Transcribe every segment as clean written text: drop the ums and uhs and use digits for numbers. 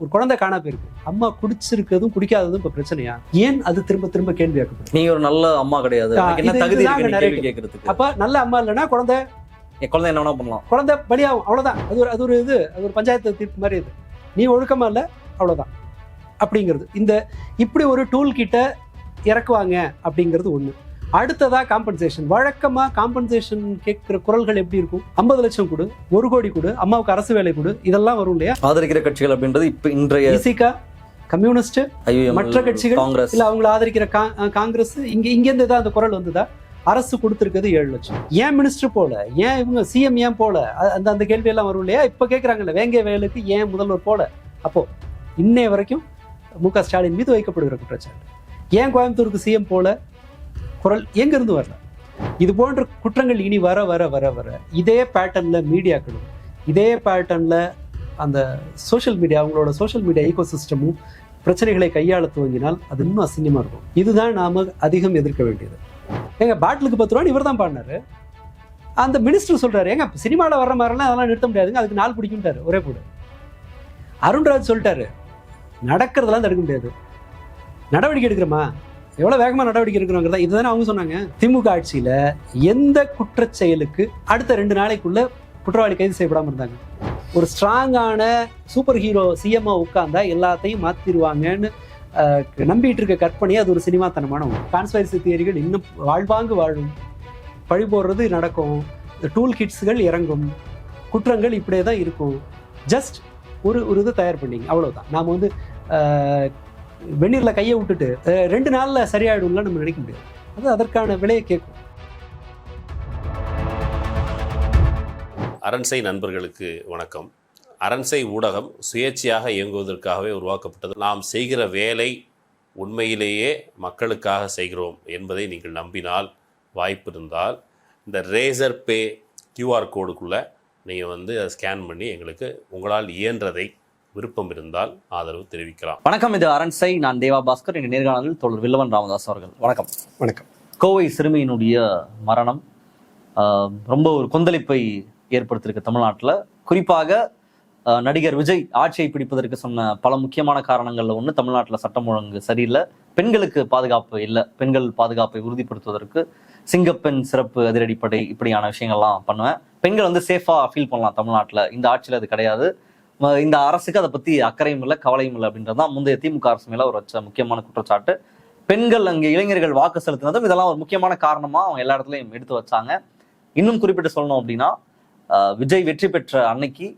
ஒரு குழந்தை காணா போயிருக்கு, அம்மா குடிச்சிருக்கிறதும் குடிக்காததும் இப்ப பிரச்சனையா? ஏன் அது திரும்ப திரும்ப கேள்வி கேட்கப்படும்? நீங்க ஒரு நல்ல அம்மா கிடையாது, என்ன தகுதி இருக்கு நீங்க கேள்வி கேட்கறதுக்கு? அப்ப நல்ல அம்மா இல்லைன்னா குழந்தை என்ன வேணா பண்ணலாம், குழந்தை பலியாகும், அவ்வளவுதான். அது ஒரு பஞ்சாயத்து தீர்ப்பு மாதிரி. இது நீ ஒழுக்கமா இல்ல, அவ்வளவுதான் அப்படிங்கிறது. இப்படி ஒரு டூல் கிட்ட இறக்குவாங்க அப்படிங்கிறது ஒண்ணு. அடுத்ததா காம்பன்சேஷன். வழக்கமா காம்பன்சேஷன் கேட்கிற குரல்கள் எப்படி இருக்கும்? 50 லட்சம் கொடு, 1 கோடி கொடு, அம்மாவுக்கு அரசு வேலை கொடு, இதெல்லாம் வரும் இல்லையா? ஆதரிக்கிற கட்சிகள் அப்படின்றது இப்ப இன்றைய இசிகா, கம்யூனிஸ்ட், மற்ற கட்சிகள், இல்ல அவங்களை ஆதரிக்கிற காங்கிரஸ், இங்கிருந்து தான் அந்த குரல் வந்துதா? அரசு கொடுத்திருக்கிறது 7 லட்சம். ஏன் மினிஸ்டர் போல, ஏன் இவங்க சிஎம் ஏன் போல, அந்த கேள்வி எல்லாம் வரும் இல்லையா? இப்ப கேட்கறாங்கல்ல, வேங்கை வயலுக்கு ஏன் முதல்வர் போல? அப்போ இன்னைய வரைக்கும் மு.க. ஸ்டாலின் மீது வைக்கப்படுகிற குற்றச்சாட்டு, ஏன் கோயம்புத்தூருக்கு சிஎம் போல குரல் எங்க இருந்து வரல? இது போன்ற குற்றங்கள் இனி வர வர வர வர இதே பேட்டர்ன்ல மீடியாக்களும், இதே பேட்டர்ன்ல அந்த சோஷியல் மீடியா, அவங்களோட சோஷியல் மீடியா ஈகோ சிஸ்டமும் பிரச்சனைகளை கையாள துவங்கினால் அது இன்னும் அசிங்கமா இருக்கும். இதுதான் நாம அதிகம் எதிர்க்க வேண்டியது. எங்க பாட்டிலுக்கு 10 ரூபான்னு இவர் தான் பாடினாரு. அந்த மினிஸ்டர் சொல்றாரு, எங்க சினிமாவில் வர்ற மாதிரிலாம் அதெல்லாம் நிறுத்த முடியாதுங்க, அதுக்கு நாள் பிடிக்கும்ட்டாரு ஒரே போடு. அருண்ராஜ் சொல்லிட்டாரு, நடக்கிறதெல்லாம் தடுக்க முடியாது, நடவடிக்கை எடுக்கிறோமா, எவ்வளவு வேகமா நடவடிக்கை எடுக்கிறோங்கிறதா. இதுதானே அவங்க சொன்னாங்க. திமுக ஆட்சியில எந்த குற்றச் செயலுக்கு அடுத்த 2 நாளைக்குள்ள குற்றவாளி கைது செய்யப்படாம இருந்தாங்க? ஒரு ஸ்ட்ராங்கான சூப்பர் ஹீரோ சிஎம்ஆ உட்கார்ந்தா எல்லாத்தையும் மாத்திருவாங்கன்னு நம்பிட்டு இருக்க கற்பனையே அது ஒரு சினிமாத்தனமான கான்ஸ்பைரசி தியரிகள் இன்னும் வாழ்வாங்கு வாழும். பழி போடுறது நடக்கும், டூல் கிட்ஸ்கள் இறங்கும், குற்றங்கள் இப்படியே தான் இருக்கும். ஜஸ்ட் ஒரு இது தயார் பண்ணிங்க, அவ்வளவுதான். நாம வந்து வெந்நீர்ல கையை விட்டுட்டு 2 நாள்ல சரியாயிடும்ல நம்ம நினைக்க முடியாது. அது அதற்கான விலையை கேட்கும். அரண்சை நண்பர்களுக்கு வணக்கம். அரண்சை ஊடகம் சுயேட்சையாக இயங்குவதற்காகவே உருவாக்கப்பட்டது. நாம் செய்கிற வேலை உண்மையிலேயே மக்களுக்காக செய்கிறோம் என்பதை நீங்கள் நம்பினால், வாய்ப்பு இருந்தால் இந்த ரேசர் பே QR கோடுக்குள்ளே நீங்கள் வந்து அதை ஸ்கேன் பண்ணி எங்களுக்கு உங்களால் இயன்றதை விருப்பம் இருந்தால் ஆதரவு தெரிவிக்கலாம். வணக்கம், இது அரண்சை. நான் தேவா பாஸ்கர். இந்த நேர்காணலில் தோழர் வில்லவன் ராமதாஸ் அவர்கள். வணக்கம். வணக்கம். கோவை சிறுமியினுடைய மரணம் ரொம்ப ஒரு கொந்தளிப்பை ஏற்படுத்தியிருக்கு தமிழ்நாட்டில். குறிப்பாக நடிகர் விஜய் ஆட்சியை பிடிப்பதற்கு சொன்ன பல முக்கியமான காரணங்கள்ல ஒன்று, தமிழ்நாட்டில் சட்டம் ஒழுங்கு சரியில்லை, பெண்களுக்கு பாதுகாப்பு இல்லை, பெண்கள் பாதுகாப்பை உறுதிப்படுத்துவதற்கு சிங்கப்பெண் சிறப்பு அதிரடிப்படை இப்படியான விஷயங்கள்லாம் பண்ணுவேன். பெண்கள் வந்து சேஃபா ஃபீல் பண்ணலாம் தமிழ்நாட்டில். இந்த ஆட்சியில் அது கிடையாது. இந்த அரசுக்கு அதை பத்தி அக்கறையும் இல்லை, கவலையும் இல்லை அப்படின்றதான் முந்தைய திமுக அரசு மேல ஒரு வச்ச முக்கியமான குற்றச்சாட்டு. பெண்கள் அங்கே இளைஞர்கள் வாக்கு செலுத்தினதும் இதெல்லாம் ஒரு முக்கியமான காரணமா அவங்க எல்லா இடத்துலையும் எடுத்து வச்சாங்க. இன்னும் குறிப்பிட்டு சொல்லணும் அப்படின்னா, விஜய் வெற்றி பெற்ற அன்னைக்கு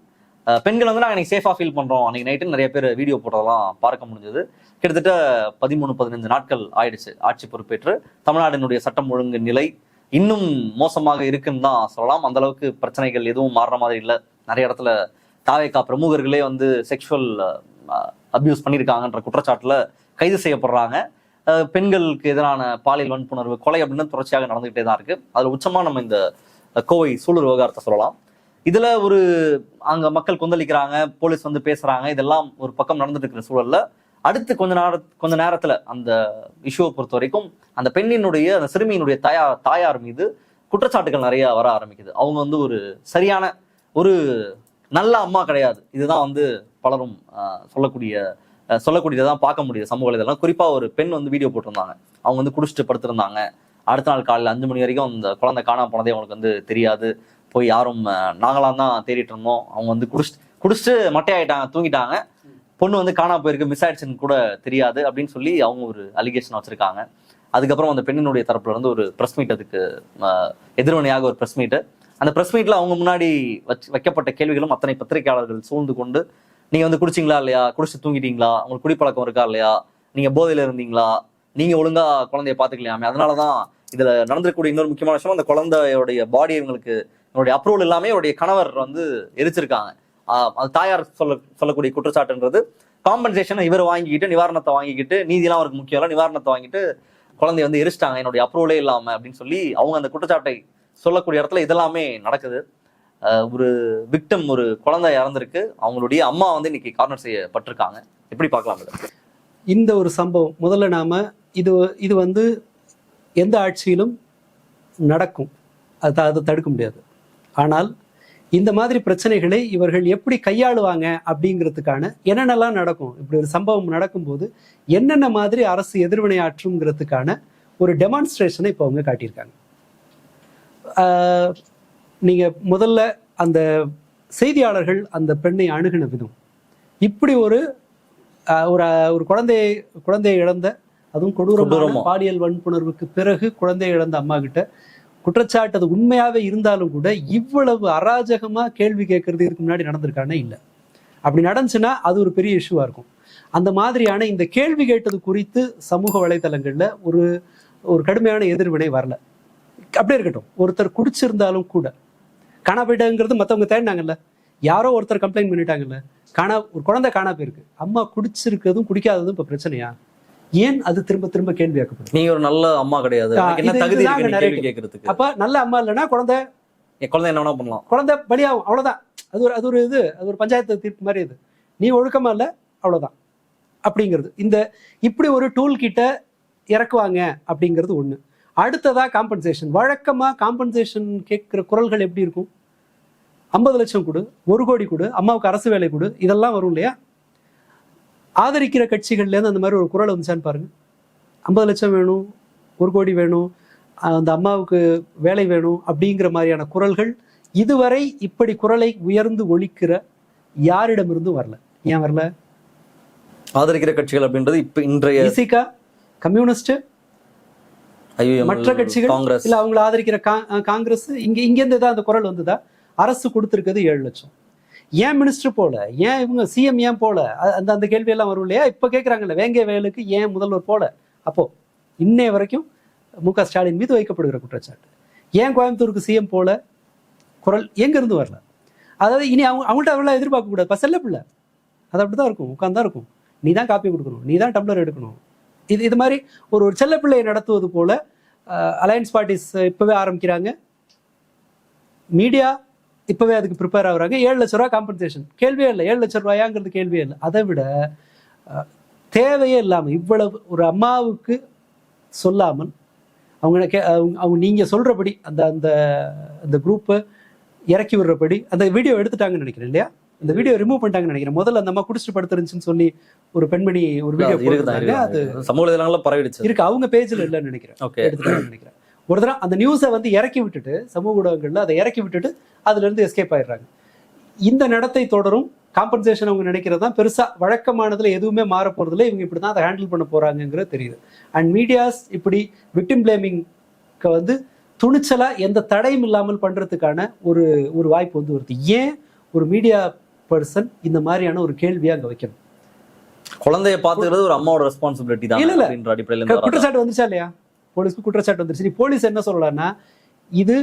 பெண்கள் வந்து நாங்கள் இன்னைக்கு சேஃபா ஃபீல் பண்றோம், அன்னைக்கு நைட்டு நிறைய பேர் வீடியோ போட்டதெல்லாம் பார்க்க முடிஞ்சது. கிட்டத்தட்ட 13-15 நாட்கள் ஆயிடுச்சு ஆட்சி பொறுப்பேற்று. தமிழ்நாட்டினுடைய சட்டம் ஒழுங்கு நிலை இன்னும் மோசமாக இருக்குன்னு தான் சொல்லலாம். அந்த அளவுக்கு பிரச்சனைகள் எதுவும் மாறுற மாதிரி இல்லை. நிறைய இடத்துல தாவேகா பிரமுகர்களே வந்து செக்ஷுவல் அபியூஸ் பண்ணியிருக்காங்கன்ற குற்றச்சாட்டுல கைது செய்யப்படுறாங்க. பெண்களுக்கு எதிரான பாலியல் வன்புணர்வு, கொலை அப்படின்னு தொடர்ச்சியாக நடந்துகிட்டே தான் இருக்கு. அதுல உச்சமா நம்ம இந்த கோவை சூலூர் விவகாரத்தை சொல்லலாம். இதுல அங்க மக்கள் கொந்தளிக்கிறாங்க, போலீஸ் வந்து பேசுறாங்க, இதெல்லாம் ஒரு பக்கம் நடந்துட்டு இருக்கிற சூழல்ல அடுத்து கொஞ்ச நேரத்துல அந்த இஷ்யூவை பொறுத்த வரைக்கும் அந்த பெண்ணினுடைய, அந்த சிறுமியினுடைய தாயார் மீது குற்றச்சாட்டுகள் நிறைய வர ஆரம்பிக்குது. அவங்க வந்து ஒரு ஒரு நல்ல அம்மா கிடையாது. இதுதான் வந்து பலரும் சொல்லக்கூடியதான் பார்க்க முடியுது சமூக இதெல்லாம். குறிப்பா ஒரு பெண் வந்து வீடியோ போட்டிருந்தாங்க. அவங்க வந்து குடிச்சிட்டு படுத்திருந்தாங்க. அடுத்த நாள் காலையில் 5 மணி வரைக்கும் அந்த குழந்தை காணாம போனதே அவங்களுக்கு வந்து தெரியாது. போய் யாரும் நாங்களாம் தான் தேடிட்டு இருந்தோம். அவங்க வந்து குடிச்சிட்டு மட்டையாயிட்டாங்க, தூங்கிட்டாங்க. பொண்ணு வந்து காணாம போயிருக்கு, மிஸ் ஆயிடுச்சுன்னு கூட தெரியாது அப்படின்னு சொல்லி அவங்க ஒரு அலிகேஷன் வச்சிருக்காங்க. அதுக்கப்புறம் அந்த பெண்ணினுடைய தரப்புல இருந்து ஒரு பிரஸ் மீட், அதுக்கு எதிர்வினையாக ஒரு பிரஸ் மீட். அந்த பிரஸ் மீட்ல அவங்க முன்னாடி வைக்கப்பட்ட கேள்விகளும் அத்தனை பத்திரிகையாளர்கள் சூழ்ந்து கொண்டு, நீங்க வந்து குடிச்சிங்களா இல்லையா, குடிச்சு தூங்கிட்டீங்களா, உங்களுக்கு குடிப்பழக்கம் இருக்கா இல்லையா, நீங்க போதையில இருந்தீங்களா, நீங்க ஒழுங்கா குழந்தைய பாத்துக்கலையாமே, அதனாலதான் இதுல நடந்திருக்கக்கூடிய இன்னொரு முக்கியமான விஷயம், அந்த குழந்தையோடைய பாடி இவங்களுக்கு என்னுடைய அப்ரூவல் இல்லாம என்னுடைய கணவர் வந்து எரிச்சிருக்காங்க. அது தாயார் சொல்லக்கூடிய குற்றச்சாட்டுன்றது காம்பன்சேஷன் இவர் வாங்கிக்கிட்டு, நிவாரணத்தை வாங்கிக்கிட்டு, நீதியெல்லாம் அவருக்கு முக்கியம் இல்லை, நிவாரணத்தை வாங்கிட்டு குழந்தைய வந்து எரிச்சிட்டாங்க என்னுடைய அப்ரூவலே இல்லாம அப்படின்னு சொல்லி அவங்க அந்த குற்றச்சாட்டை சொல்லக்கூடிய இடத்துல இதெல்லாமே நடக்குது. ஒரு விக்டம், ஒரு குழந்தை இறந்திருக்கு, அவங்களுடைய அம்மா வந்து இன்னைக்கு கார்னர் செய்யப்பட்டிருக்காங்க. எப்படி பார்க்கலாம் இந்த ஒரு சம்பவம்? முதல்ல நாம இது வந்து எந்த ஆட்சியிலும் நடக்கும், அதை தடுக்க முடியாது. ஆனால் இந்த மாதிரி பிரச்சனைகளை இவர்கள் எப்படி கையாளுவாங்க அப்படிங்கிறதுக்கான என்னென்னலாம் நடக்கும், இப்படி ஒரு சம்பவம் நடக்கும்போது என்னென்ன மாதிரி அரசு எதிர்வினையாற்றுங்கிறதுக்கான ஒரு டெமான்ஸ்ட்ரேஷனை இப்போ அவங்க காட்டியிருக்காங்க. நீங்க முதல்ல அந்த செய்தியாளர்கள் அந்த பெண்ணை அணுகின விதம், இப்படி ஒரு ஒரு குழந்தையை இழந்த, அதுவும் கொடூரமான பாலியல் வன்புணர்வுக்கு பிறகு குழந்தையை இழந்த அம்மா கிட்ட குற்றச்சாட்டு அது உண்மையாவே இருந்தாலும் கூட இவ்வளவு அராஜகமா கேள்வி கேட்கறது இதுக்கு முன்னாடி நடந்திருக்கானே இல்லை. அப்படி நடந்துச்சுன்னா அது ஒரு பெரிய இஷ்யூவா இருக்கும். அந்த மாதிரியான இந்த கேள்வி கேட்டது குறித்து சமூக வலைதளங்கள்ல ஒரு ஒரு கடுமையான எதிர்வினை வரல. அப்படியே இருக்கட்டும், ஒருத்தர் குடிச்சிருந்தாலும் கூட காணாப்போயிட்டாங்கிறது மற்றவங்க தேடினாங்கல்ல, யாரோ ஒருத்தர் கம்ப்ளைண்ட் பண்ணிட்டாங்கல்ல, ஒரு குழந்தை காணா போயிருக்கு, அம்மா குடிச்சிருக்கிறதும் குடிக்காததும் இப்ப பிரச்சனையா? ஏன் அது திரும்ப திரும்ப கேள்வி கேட்கப்படும்? நீங்க ஒரு நல்ல அம்மா கிடையாது, என்ன தகுதி கேள்வி கேட்கறதுக்கு? அப்ப நல்ல அம்மா இல்லைன்னா குழந்தை என்ன வேணா பண்ணலாம், குழந்தை பலியாகும், அவ்வளவுதான். அது ஒரு பஞ்சாயத்து தீர்ப்பு மாதிரி. இது நீ ஒழுக்கமா இல்ல, அவ்வளவுதான் அப்படிங்கிறது. இப்படி ஒரு டூல் கிட்ட இறக்குவாங்க அப்படிங்கிறது ஒண்ணு. அடுத்ததா காம்பன்சேஷன். வழக்கமா காம்பன்சேஷன் கேட்கிற குரல்கள் எப்படி இருக்கும்? 50 லட்சம் கொடு, 1 கோடி கொடு, அம்மாவுக்கு அரசு வேலை கொடு, இதெல்லாம் வரும் இல்லையா? ஆதரிக்கிற கட்சிகள்ல இருந்து அந்த மாதிரி ஒரு குரல் வந்துச்சான்னு பாருங்க. 50 லட்சம் வேணும், 1 கோடி வேணும், அந்த அம்மாவுக்கு வேலை வேணும் அப்படிங்கிற மாதிரியான குரல்கள் இதுவரை இப்படி குரலை உயர்ந்து ஒலிக்கிற யாரிடமிருந்தும் வரல. ஏன் வரல? ஆதரிக்கிற கட்சிகள் அப்படின்றது இப்ப இன்றைய விசிகா, கம்யூனிஸ்ட், மற்ற கட்சிகள், இல்ல அவங்களை ஆதரிக்கிற காங்கிரஸ், இங்கிருந்து தான் அந்த குரல் வந்துதா? அரசு கொடுத்திருக்கிறது 7 லட்சம். ஏன் மினிஸ்டர் போல, ஏன் இவங்க சிஎம் ஏன் போல, அந்த கேள்வி எல்லாம் வரும் இல்லையா? இப்ப கேட்கறாங்கல்ல, வேங்கை வயலுக்கு ஏன் முதல்வர் போல? அப்போ இன்னைய வரைக்கும் மு.க. ஸ்டாலின் மீது வைக்கப்படுகிற குற்றச்சாட்டு. ஏன் கோயம்புத்தூருக்கு சிஎம் போல குரல் எங்க இருந்து வரல? அதாவது இனி அவங்கள்ட்ட அவெல்லாம் எதிர்பார்க்க கூடாது. செல்ல பிள்ளை அது அப்படிதான் இருக்கும், உட்கார்ந்தா இருக்கும். நீ தான் காப்பி கொடுக்கணும், நீ தான் டம்ளர் எடுக்கணும். இது மாதிரி ஒரு செல்ல பிள்ளையை நடத்துவது போல அலையன்ஸ் பார்ட்டிஸ் இப்பவே ஆரம்பிக்கிறாங்க. மீடியா இப்பவே அதுக்கு ப்ரிப்பேர் ஆகுறாங்க. 7 லட்ச ரூபா காம்பன்சேஷன் கேள்வியே இல்லை. 7 லட்சம் ரூபாயாங்கிறது கேள்வியே இல்லை. அதை விட தேவையே இல்லாமல் இவ்வளவு ஒரு அம்மாவுக்கு சொல்லாமல் அவங்க நீங்க சொல்றபடி அந்த குரூப்பை இறக்கி விடுறபடி அந்த வீடியோ எடுத்துட்டாங்கன்னு நினைக்கிறேன் இல்லையா? அந்த வீடியோ ரிமூவ் பண்ணிட்டாங்கன்னு நினைக்கிறேன். முதல்ல அந்த அம்மா குடிச்சிட்டு படுத்துருந்துச்சுன்னு சொல்லி ஒரு பெண்மணி ஒரு வீடியோ போட்டுருந்தாங்க. அது சமூக பரவிடுச்சு இருக்கு, அவங்க பேஜ்ல இல்லைன்னு நினைக்கிறேன், எடுத்துட்டாங்கன்னு நினைக்கிறேன். ஒரு தடவை அந்த நியூஸை இறக்கி விட்டுட்டு சமூக ஊடகங்கள்ல அதை இறக்கி விட்டுட்டு அதுல இருந்து எஸ்கேப் ஆயிடுறாங்க. இந்த நடத்தை தொடரும். காம்பன்சேஷன் அவங்க நினைக்கிறது தான் பெருசா வழக்கமானதுல எதுவுமே மாற போறதுல இவங்க இப்படிதான் அதை ஹேண்டில் பண்ண போறாங்கிறது தெரியுது. அண்ட் மீடியாஸ் இப்படி விக்டிம் பிளேமிங்க்கு துணிச்சலா எந்த தடையும் இல்லாமல் பண்றதுக்கான ஒரு வாய்ப்பு வருது. ஏன் ஒரு மீடியா பர்சன் இந்த மாதிரியான ஒரு கேள்வியை அங்க வைக்கணும்? குழந்தைய பாத்துக்கிறது ஒரு அம்மாவோட ரெஸ்பான்சிபிலிட்டி தான். இல்ல அடிப்படையில் குற்றச்சாட்டு வந்துச்சா இல்லையா? போலீஸ்க்கு குற்றச்சாட்டு வந்துருச்சு. போலீஸ் என்ன சொல்லலாம்னா, இது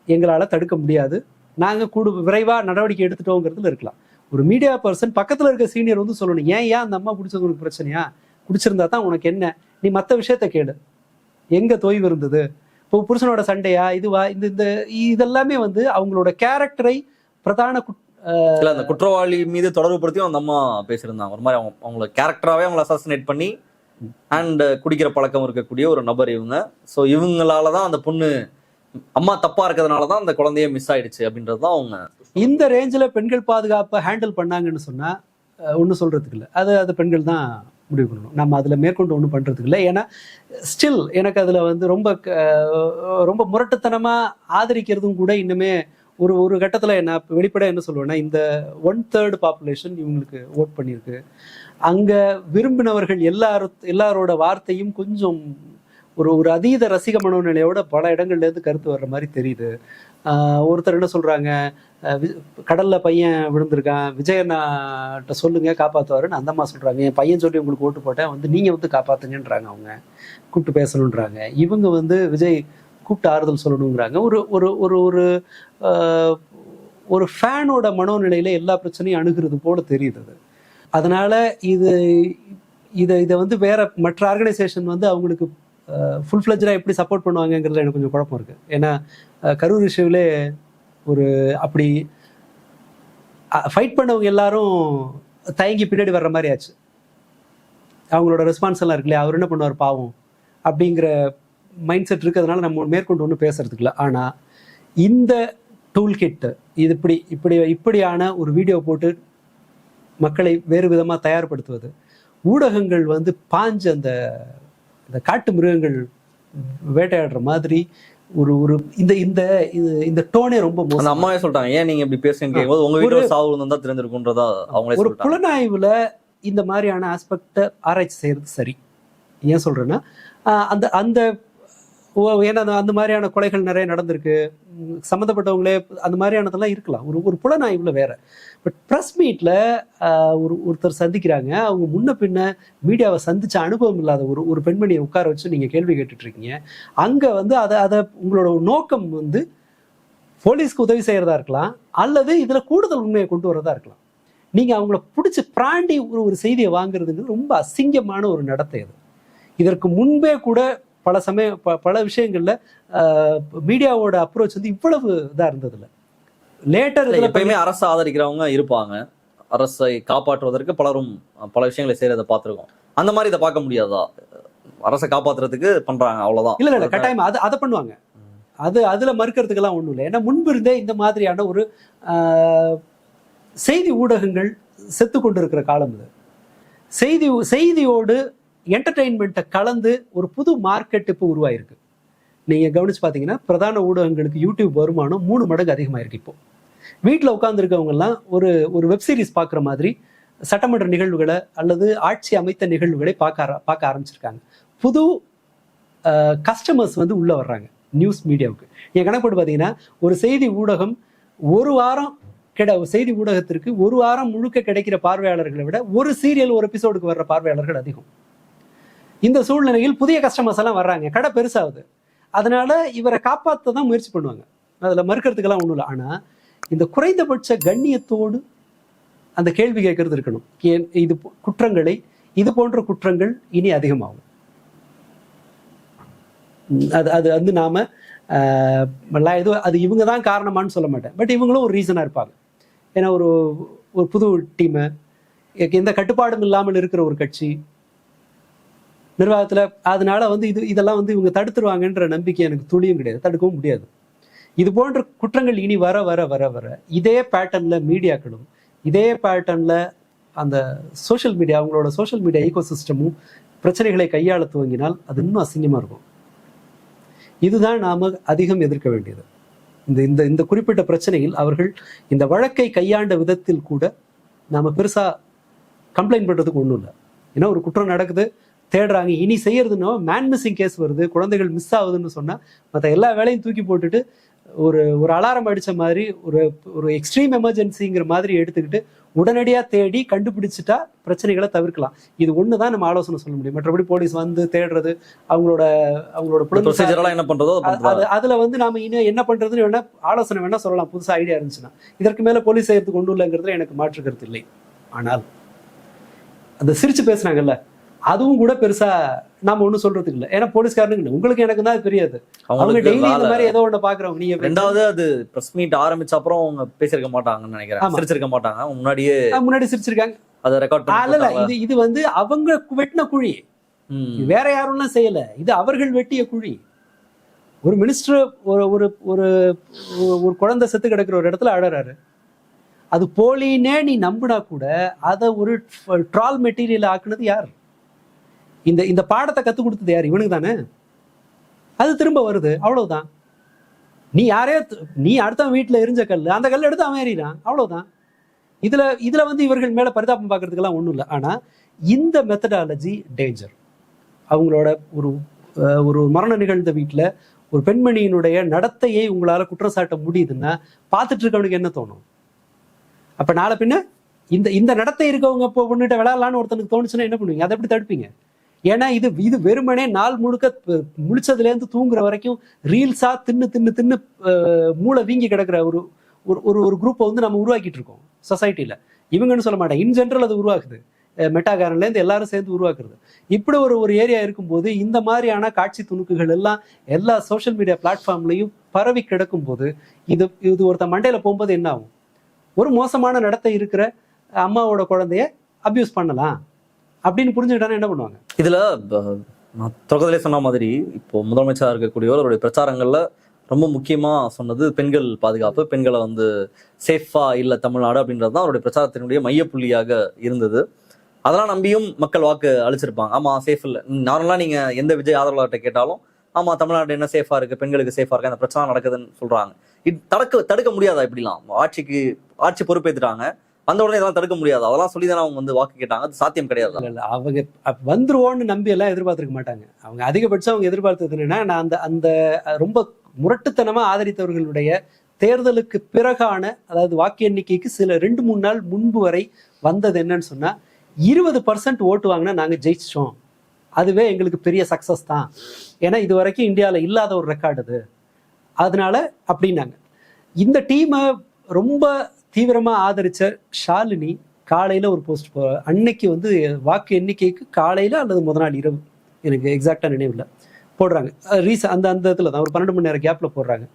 எங்களால தடுக்க முடியாது, நாங்க விரைவா நடவடிக்கை எடுத்துட்டோங்கிறதுல இருக்கலாம். ஒரு மீடியா பர்சன் பக்கத்துல இருக்க சீனியர் சொல்லணும், ஏன் அந்த அம்மா குடிச்சது உனக்கு பிரச்சனையா? குடிச்சிருந்தா தான் உனக்கு என்ன? நீ மற்ற விஷயத்த கேளு, எங்க தொய்வு இருந்தது, இப்போ புருஷனோட சண்டையா, இதுவா, இதெல்லாமே அவங்களோட கேரக்டரை பிரதான அந்த குற்றவாளி மீது தொடர்பு படுத்தியும் அந்த அம்மா பேசியிருந்தாங்க. ஒரு மாதிரி அவங்கள கேரக்டராகவே அவங்களை அசாசினேட் பண்ணி அண்ட் குடிக்கிற பழக்கம் இருக்கக்கூடிய ஒரு நபர் இவங்க. ஸோ இவங்களாலதான் அந்த பொண்ணு அம்மா தப்பா இருக்கிறதுனாலதான் அந்த குழந்தைய மிஸ் ஆயிடுச்சு அப்படின்றதுதான் அவங்க. இந்த ரேஞ்சில் பெண்கள் பாதுகாப்பை ஹேண்டில் பண்ணாங்கன்னு சொன்னா ஒன்றும் சொல்றதுக்கு இல்லை. அது பெண்கள் தான் முடிவு பண்ணணும். நம்ம அதில் மேற்கொண்டு ஒன்றும் பண்றதுக்கு இல்லை. ஏன்னா ஸ்டில் எனக்கு அதில் ரொம்ப முரட்டுத்தனமா ஆதரிக்கிறதும் கூட இன்னுமே ஒரு கட்டத்தில் என்ன வெளிப்பட என்ன சொல்லுவேன்னா, இந்த 1/3 பாப்புலேஷன் இவங்களுக்கு ஓட் பண்ணியிருக்கு. அங்க விரும்பினவர்கள் எல்லாரோட வார்த்தையும் கொஞ்சம் ஒரு அதீத ரசிக மனோநிலையோட பல இடங்கள்ல இருந்து கருத்து வர்ற மாதிரி தெரியுது. ஒருத்தர் என்ன சொல்றாங்க, கடல்ல பையன் விழுந்திருக்கான், விஜயண்ணாட்ட சொல்லுங்க காப்பாத்துவாருன்னு அந்த அம்மா சொல்றாங்க. என் பையன் சொல்லி உங்களுக்கு ஓட்டு போட்டேன், நீங்க காப்பாத்துங்கன்றாங்க. அவங்க கூப்பிட்டு பேசணுன்றாங்க. இவங்க விஜய் கூப்பிட்டு ஆறுதல் சொல்லணுங்கிறாங்க. ஒரு ஃபேனோட மனோநிலையில எல்லா பிரச்சனையும் அணுகிறது போல தெரியுது. அதனால இதை வேற மற்ற ஆர்கனைசேஷன் அவங்களுக்கு ஃபுல் ஃப்ளெஜ்டாக எப்படி சப்போர்ட் பண்ணுவாங்கங்கிறதுல எனக்கு கொஞ்சம் குழப்பம் இருக்கு. ஏன்னா கரூர் இஷ்யூவிலே அப்படி ஃபைட் பண்ணவங்க எல்லாரும் தயங்கி பின்னாடி வர்ற மாதிரி ஆச்சு. அவங்களோட ரெஸ்பான்ஸ் எல்லாம் இருக்கு இல்லையா, அவர் என்ன பண்ணுவார் பாவம் அப்படிங்கிற மைண்ட் செட் இருக்கிறதுனால நம்ம மேற்கொண்டு ஒன்றும் பேசுறதுக்கு இல்லை. ஆனால் இந்த டூல் கிட், இது இப்படியான ஒரு வீடியோ போட்டு மக்களை வேறு விதமாக தயார்படுத்துவது, ஊடகங்கள் வந்து பாஞ்சு அந்த காட்டு மிருகங்கள் வேட்டையாடுற மாதிரி ஒரு ஒரு இந்த டோனே ரொம்ப மோசம். அம்மாவே சொல்றாங்க, ஏன் நீங்க இப்படி பேசுறீங்க கேட்கும்போது உங்க வீட்டுல சாவு தான் தெரிஞ்சிருக்குன்றதா அவங்களே ஒரு புலனாய்வுல இந்த மாதிரியான ஆஸ்பெக்ட ஆராய்ச்சி செய்யறது சரி. ஏன் சொல்றேன்னா அந்த அந்த ஏன்னா அந்த மாதிரியான கொலைகள் நிறைய நடந்திருக்கு, சம்மந்தப்பட்டவங்களே அந்த மாதிரியானதெல்லாம் இருக்கலாம், ஒரு புலனாய்வுல வேற. பட் ப்ரெஸ் மீட்ல ஒருத்தர் சந்திக்கிறாங்க, அவங்க முன்ன பின்ன மீடியாவை சந்திச்ச அனுபவம் இல்லாத ஒரு பெண்மணியை உட்கார வச்சு நீங்க கேள்வி கேட்டுட்டு இருக்கீங்க. அங்க வந்து அதை உங்களோட நோக்கம் வந்து போலீஸ்க்கு உதவி செய்யறதா இருக்கலாம், அல்லது இதுல கூடுதல் உண்மையை கொண்டு வரதா இருக்கலாம். நீங்க அவங்கள பிடிச்சி பிராண்டி ஒரு செய்தியை வாங்குறதுங்கிறது ரொம்ப அசிங்கமான ஒரு நடத்தை. அது இதற்கு முன்பே கூட பல விஷயங்கள்ல மீடியாவோட அப்ரோச் வந்து இவ்வளவு இதா இருந்ததில்ல. லேட்டர் எப்பயுமே அரசு ஆதரிக்கிறவங்க இருப்பாங்க, அரசை காப்பாற்றுவதற்கு பலரும் பல விஷயங்களை செய்யறதை பார்த்திருக்கோம். அந்த மாதிரி இதை பார்க்க முடியாதா? அரசை காப்பாற்றுறதுக்கு பண்றாங்க, அவ்வளவுதான். இல்ல கட்டாயமா அதை பண்ணுவாங்க, அதுல மறுக்கிறதுக்கெல்லாம் ஒண்ணும் இல்லை. ஏன்னா முன்பு இருந்தே இந்த மாதிரியான ஒரு செய்தி ஊடகங்கள் செத்து கொண்டிருக்கிற காலம் இது. செய்தியோடு என்டர்டெயின்மெண்ட்டை கலந்து ஒரு புது மார்க்கெட் இப்போ உருவாயிருக்கு. நீங்க கவனிச்சு பார்த்தீங்கன்னா பிரதான ஊடகங்களுக்கு யூடியூப் வருமானம் 3 மடங்கு அதிகமாயிருக்கு. இப்போ வீட்டில் உட்காந்துருக்கவங்கெல்லாம் ஒரு வெப் சீரிஸ் பார்க்குற மாதிரி சட்டமன்ற நிகழ்வுகளை அல்லது ஆட்சி அமைத்த நிகழ்வுகளை பார்க்க ஆரம்பிச்சிருக்காங்க. புது கஸ்டமர்ஸ் வந்து உள்ள வர்றாங்க நியூஸ் மீடியாவுக்கு. என் கணக்கு பார்த்தீங்கன்னா ஒரு செய்தி ஊடகம் ஒரு வாரம் செய்தி ஊடகத்திற்கு ஒரு வாரம் முழுக்க கிடைக்கிற பார்வையாளர்களை விட ஒரு சீரியல் ஒரு எபிசோடுக்கு வர்ற பார்வையாளர்கள் அதிகம். இந்த சூழ்நிலையில் புதிய கஸ்டமர்ஸ் எல்லாம் வர்றாங்க, கடை பெருசாகுது. அதனால இவரை காப்பாற்ற தான் முயற்சி பண்ணுவாங்க, அதுல மறுக்கிறதுக்கெல்லாம் ஒண்ணும் இல்லை. ஆனா இந்த குறைந்தபட்ச கண்ணியத்தோடு அந்த கேள்வி கேட்கறது இருக்கணும். இது குற்றங்களை, இது போன்ற குற்றங்கள் இனி அதிகமாகும். அது வந்து நாம அது இவங்க தான் காரணமானு சொல்ல மாட்டேன், பட் இவங்களும் ஒரு ரீசனா இருப்பாங்க. ஏன்னா ஒரு புது டீமை, எந்த கட்டுப்பாடும் இல்லாமல் இருக்கிற ஒரு கட்சி நிர்வாகத்துல, அதனால வந்து இதெல்லாம் வந்து இவங்க தடுத்துருவாங்கன்ற நம்பிக்கை எனக்கு துளியும் கிடையாது, தடுக்கவும் முடியாது. இது போன்ற குற்றங்கள் இனி வர வர வர வர இதே பேட்டர்ன்ல மீடியாக்களும், இதே பேட்டர்ன்ல அந்த சோஷியல் மீடியா, அவங்களோட சோஷியல் மீடியா ஈகோ சிஸ்டமும் பிரச்சனைகளை கையாள துவங்கினால் அது இன்னும் அசிங்கமா இருக்கும். இதுதான் நாம அதிகம் எதிர்க்க வேண்டியது. இந்த குறிப்பிட்ட பிரச்சனையில் அவர்கள் இந்த வழக்கை கையாண்ட விதத்தில் கூட நாம பெருசா கம்ப்ளைண்ட் பண்றதுக்கு ஒண்ணும் இல்லை. ஏன்னா ஒரு குற்றம் நடக்குது, தேடுறாங்க, இனி செய்யறதுன்னா மேன் மிஸ்ஸிங் கேஸ் வருது, குழந்தைகள் மிஸ் ஆகுதுன்னு சொன்னா மற்ற எல்லா வேலையும் தூக்கி போட்டுட்டு ஒரு அலாரம் அடிச்ச மாதிரி ஒரு எக்ஸ்ட்ரீம் எமர்ஜென்சிங்கிற மாதிரி எடுத்துக்கிட்டு உடனடியா தேடி கண்டுபிடிச்சிட்டா பிரச்சனைகளை தவிர்க்கலாம். இது ஒண்ணுதான் நம்ம ஆலோசனை சொல்ல முடியும். மற்றபடி போலீஸ் வந்து தேடுறது, அவங்களோட என்ன பண்றதோ அதுல வந்து நாம இன்னும் என்ன பண்றதுன்னு வேணா ஆலோசனை வேணா சொல்லலாம், புதுசா ஐடியா இருந்துச்சுன்னா. இதற்கு மேல போலீஸ் செய்யறதுக்கு ஒன்றும் இல்லைங்கிறதுல எனக்கு மாற்று கருத்து இல்லை. ஆனால் அந்த சிரிச்சு பேசுனாங்கல்ல, அதுவும் கூட பெருசா நாம ஒண்ணும் சொல்றதுக்கு இல்லை. ஏன்னா போலீஸ்காரனுக்கு உங்களுக்கு எனக்கு தான் தெரியாது, அவங்க டெய்லி இந்த மாதிரி ஏதோ ஒண்ணு பாக்குறவங்க. நீங்க ரெண்டாவது அது பிரஸ் மீட் ஆரம்பிச்ச அப்புறம் அவங்க பேசிருக்க மாட்டாங்கன்னு நினைக்கிறேன், சிரிச்சிருக்க மாட்டாங்க. முன்னாடி சிரிச்சிருக்காங்க, அதை ரெக்கார்ட் பண்ணல. இது வந்து அவங்க வெட்டின குழி, வேற யாரும் செய்யல, இது அவர்கள் வெட்டிய குழி. ஒரு மினிஸ்டர் ஒரு ஒரு குழந்தை செத்து கிடக்கிற ஒரு இடத்துல அழறாரு, அது போலினே நீ நம்பினா கூட அதை ஒரு ட்ரால் மெட்டீரியல் ஆக்குனது யார்? இந்த பாடத்தை கத்துக் கொடுத்தது யார்? இவனுக்கு தானே. அது திரும்ப வருது, அவ்வளவுதான். நீ அடுத்தவன் வீட்டுல எரிஞ்ச கல், அந்த கல் எடுத்து அவன் எறிறான், அவ்வளவுதான். இதுல வந்து இவர்கள் மேல பரிதாபம் பார்க்கறதுக்கெல்லாம் ஒண்ணும் இல்லை. ஆனா இந்த மெத்தடாலஜி டேஞ்சர். அவங்களோட ஒரு மரணம் நிகழ்ந்த வீட்டுல ஒரு பெண்மணியினுடைய நடத்தையை உங்களால குற்றம் சாட்ட முடியுதுன்னா பார்த்துட்டு இருக்கவனுக்கு என்ன தோணும்? அப்ப நாளை பின்ன இந்த நடத்தை இருக்கவங்க இப்போ பொண்ணுகிட்ட விளையாடலான்னு ஒருத்தனுக்கு தோணுச்சுன்னா என்ன பண்ணுவீங்க? அதை எப்படி தடுப்பீங்க? ஏன்னா இது வெறுமனே நாள் முழுக்க முழிச்சதுல இருந்து தூங்குற வரைக்கும் ரீல்ஸா தின்னு மூளை வீங்கி கிடக்குற ஒரு குரூப்பை வந்து நம்ம உருவாக்கிட்டு இருக்கோம் சொசைட்டில. இவங்கன்னு சொல்ல மாட்டேன், இன் ஜென்ரல் அது உருவாக்குது. மெட்டாகாரன்ல இருந்து எல்லாரும் சேர்ந்து உருவாக்குறது. இப்படி ஒரு ஏரியா இருக்கும்போது இந்த மாதிரியான காட்சி துணுக்குகள் எல்லாம் எல்லா சோஷியல் மீடியா பிளாட்ஃபார்ம்லையும் பரவி கிடக்கும் போது இது ஒருத்த மண்டையில போகும்போது என்ன ஆகும்? ஒரு மோசமான நடத்தை இருக்கிற அம்மாவோட குழந்தைய அபியூஸ் பண்ணலாம் அப்படின்னு புரிஞ்சுக்கிட்டானே என்ன பண்ணுவாங்க? இதுல நான் தொடக்கத்திலே சொன்ன மாதிரி இப்போ முதலமைச்சராக இருக்கக்கூடியவர் அவருடைய பிரச்சாரங்கள்ல ரொம்ப முக்கியமா சொன்னது பெண்கள் பாதுகாப்பு, பெண்களை வந்து சேஃபா இல்ல தமிழ்நாடு அப்படின்றது தான் அவருடைய பிரச்சாரத்தினுடைய மையப்புள்ளியாக இருந்தது. அதெல்லாம் நம்பியும் மக்கள் வாக்கு அளிச்சிருப்பாங்க. ஆமா சேஃப் இல்லை, நார்மலா நீங்க எந்த விஜய் ஆதரவாளர்கிட்ட கேட்டாலும் ஆமா தமிழ்நாடு என்ன சேஃபா இருக்கு, பெண்களுக்கு சேஃபா இருக்கு, அந்த பிரச்சனை நடக்குதுன்னு சொல்றாங்க. இது தடுக்க முடியாதா? இப்படிலாம் ஆட்சி பொறுப்பேற்றுட்டாங்க, வந்த உடனே இதெல்லாம் தடுக்க முடியாது, அதெல்லாம் சொல்லி தானே அவங்க வந்து வாக்கு கேட்டாங்க. அது சாத்தியம் கிடையாது. இல்ல அவங்க வந்துருவோன்னு நம்பி எல்லாம் எதிர்பார்த்திருக்க மாட்டாங்க. அவங்க அதிகபட்சம் அவங்க எதிர்பார்த்தது என்னன்னா, நான் அந்த அந்த ரொம்ப முரட்டுத்தனமா ஆதரித்தவர்களுடைய தேர்தலுக்கு பிறகான, அதாவது வாக்கு எண்ணிக்கைக்கு சில 2-3 நாள் முன்பு வரை வந்தது என்னன்னு சொன்னா, 20% ஓட்டு வாங்கினா நாங்க ஜெயிச்சிட்டோம், அதுவே எங்களுக்கு பெரிய சக்சஸ் தான், ஏன்னா இது வரைக்கும் இந்தியாவில் இல்லாத ஒரு ரெக்கார்டு அது, அதனால அப்படின்னாங்க. இந்த டீமை ரொம்ப தீவிரமா ஆதரிச்ச ஷாலினி காலையில ஒரு போஸ்ட் அன்னைக்கு வந்து வாக்கு எண்ணிக்கைக்கு காலையில அல்லது முதல் நாள் இரவு, எனக்கு எக்ஸாக்டா நினைவில் போடுறாங்க. அந்த அந்த இடத்துல தான் ஒரு 12 மணி நேரம் கேப்ல போடுறாங்க.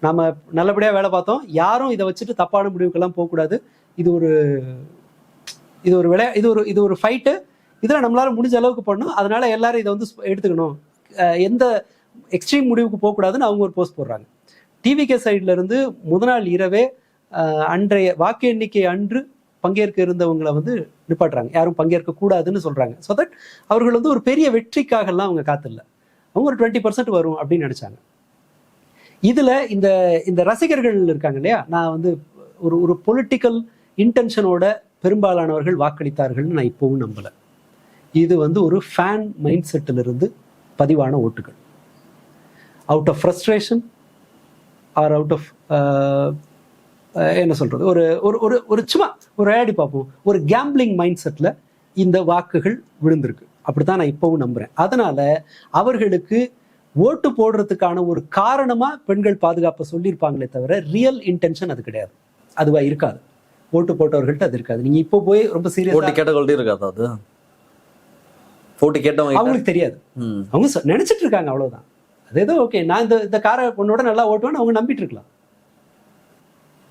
நம்ம நல்லபடியா வேலை பார்த்தோம், யாரும் இதை வச்சுட்டு தப்பான முடிவுக்கெல்லாம் போகக்கூடாது, இது ஒரு இது ஒரு ஃபைட்டு, இதில் நம்மளால முடிஞ்ச அளவுக்கு பண்ணணும், அதனால எல்லாரும் இதை வந்து எடுத்துக்கணும், எந்த எக்ஸ்ட்ரீம் முடிவுக்கு போகக்கூடாதுன்னு அவங்க ஒரு போஸ்ட் போடுறாங்க. டிவிகே சைட்ல இருந்து முதல் நாள் இரவே அன்றைய வாக்கு எண்ணிக்கை அன்று பங்கேற்க இருந்தவங்களை வந்து நிப்பாட்டுறாங்க, யாரும் பங்கேற்க கூடாதுன்னு சொல்றாங்க. ஸோ தட் அவர்கள் வந்து ஒரு பெரிய வெற்றிக்காகலாம் அவங்க காத்தில்லை, அவங்க ஒரு 20% வரும் அப்படின்னு நினைச்சாங்க. இதுல இந்த ரசிகர்கள் இருக்காங்க இல்லையா, நான் வந்து ஒரு பொலிட்டிக்கல் இன்டென்ஷனோட பெரும்பாலானவர்கள் வாக்களித்தார்கள்னு நான் இப்பவும் நம்பல. இது வந்து ஒரு ஃபேன் மைண்ட் செட்டில் இருந்து பதிவான ஓட்டுகள், out of frustration or out of என்ன சொல்றது, ஒரு சும்மா ஒரு ஆடி பார்ப்போம், ஒரு கேம்பிளிங் மைண்ட் செட்ல இந்த வாக்குகள் விழுந்திருக்கு, அப்படித்தான் நான் இப்பவும் நம்புறேன். அதனால அவர்களுக்கு ஓட்டு போடுறதுக்கான ஒரு காரணமா பெண்கள் பாதுகாப்பை சொல்லியிருப்பாங்களே தவிர ரியல் இன்டென்ஷன் அது கிடையாது, அதுவா இருக்காது, ஓட்டு போட்டவர்கள்ட்ட அது இருக்காது. நீங்க இப்போ போய் ரொம்ப சீரியஸா கேட்டவங்கள்ட்ட இருக்காது, அது போட்டு கேட்டவங்க அவங்களுக்கு தெரியாது, அவங்க நினைச்சிட்டு இருக்காங்க அவ்வளவுதான். அது ஏதோ ஓகே, நான் இந்த காரை உன்னோட நல்லா ஓட்டுவேன்னு அவங்க நம்பிட்டு இருக்கலாம்.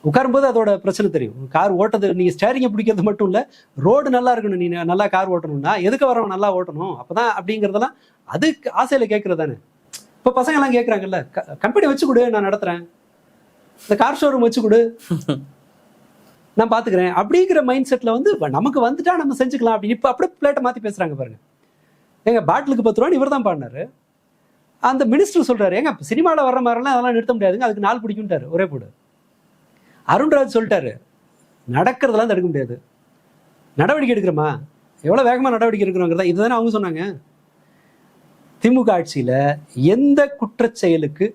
உட்காரும்போது அதோட பிரச்சனை தெரியும். கார் ஓட்டது, நீங்க ஸ்டேரிங்கை பிடிக்கிறது மட்டும் இல்ல, ரோடு நல்லா இருக்கணும், நீ நல்லா கார் ஓட்டணும்னா எதுக்கு வரவன் நல்லா ஓட்டணும், அப்பதான் அப்படிங்கிறதெல்லாம் அது ஆசையில கேட்கறது தானே. இப்ப பசங்க எல்லாம் கேட்கறாங்கல்ல, கம்பெனி வச்சு கொடு, நான் நடத்துறேன், இந்த கார் ஷோரூம் வச்சு கொடு, நான் பாத்துக்கிறேன் அப்படிங்கிற மைண்ட் செட்ல வந்து நமக்கு வந்துட்டா நம்ம செஞ்சுக்கலாம் அப்படின்னு இப்ப அப்படியே பிளேட்டை மாத்தி பேசுறாங்க பாருங்க. எங்க பாட்டிலுக்கு 10 ரூபான்னு இவர் தான் பாடினாரு, அந்த மினிஸ்டர் சொல்றாரு, ஏங்க சினிமாவில் வர்ற மாதிரிலாம் அதெல்லாம் நிறுத்த முடியாதுங்க, அதுக்கு நாள் பிடிக்கும்ட்டாரு ஒரே போடு. அருண்ராஜ் சொல்லிட்டாரு, நடக்கிறதெல்லாம் தடுக்க முடியாது, நடவடிக்கை எடுக்கிறோமா, எவ்வளவு வேகமா நடவடிக்கை எடுக்கிறோங்கிறதா, இதுதானே அவங்க சொன்னாங்க. திமுக ஆட்சியில எந்த குற்றச் செயலுக்கு